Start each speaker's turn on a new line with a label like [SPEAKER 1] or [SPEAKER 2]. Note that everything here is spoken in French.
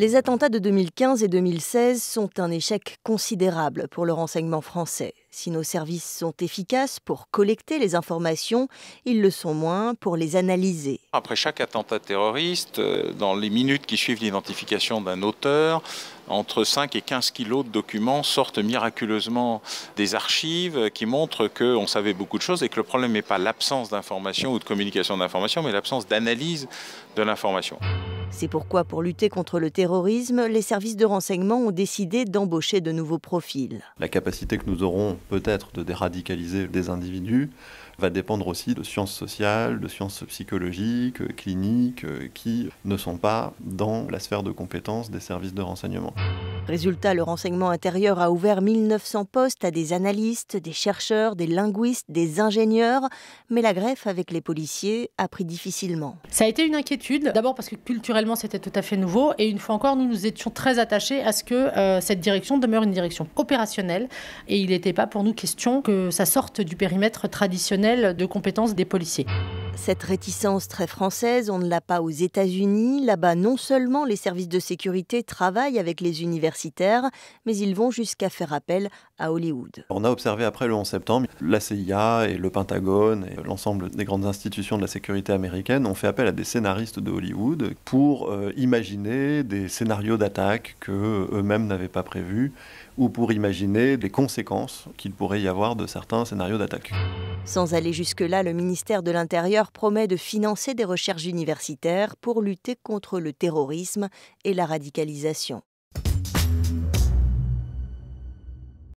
[SPEAKER 1] Les attentats de 2015 et 2016 sont un échec considérable pour le renseignement français. Si nos services sont efficaces pour collecter les informations, ils le sont moins pour les analyser.
[SPEAKER 2] Après chaque attentat terroriste, dans les minutes qui suivent l'identification d'un auteur, entre 5 et 15 kilos de documents sortent miraculeusement des archives qui montrent qu'on savait beaucoup de choses et que le problème n'est pas l'absence d'information ou de communication d'information, mais l'absence d'analyse de l'information.
[SPEAKER 1] C'est pourquoi, pour lutter contre le terrorisme, les services de renseignement ont décidé d'embaucher de nouveaux profils.
[SPEAKER 3] La capacité que nous aurons peut-être de déradicaliser des individus va dépendre aussi de sciences sociales, de sciences psychologiques, cliniques, qui ne sont pas dans la sphère de compétences des services de renseignement.
[SPEAKER 1] Résultat, le renseignement intérieur a ouvert 1900 postes à des analystes, des chercheurs, des linguistes, des ingénieurs, mais la greffe avec les policiers a pris difficilement.
[SPEAKER 4] Ça a été une inquiétude, d'abord parce que culturellement c'était tout à fait nouveau, et une fois encore nous nous étions très attachés à ce que cette direction demeure une direction opérationnelle, et il n'était pas pour nous question que ça sorte du périmètre traditionnel de compétences des policiers.
[SPEAKER 1] Cette réticence très française, on ne l'a pas aux États-Unis. Là-bas, non seulement les services de sécurité travaillent avec les universitaires, mais ils vont jusqu'à faire appel à Hollywood.
[SPEAKER 3] On a observé après le 11 septembre, la CIA et le Pentagone et l'ensemble des grandes institutions de la sécurité américaine ont fait appel à des scénaristes de Hollywood pour imaginer des scénarios d'attaque qu'eux-mêmes n'avaient pas prévus ou pour imaginer les conséquences qu'il pourrait y avoir de certains scénarios d'attaque.
[SPEAKER 1] Sans aller jusque-là, le ministère de l'Intérieur promet de financer des recherches universitaires pour lutter contre le terrorisme et la radicalisation.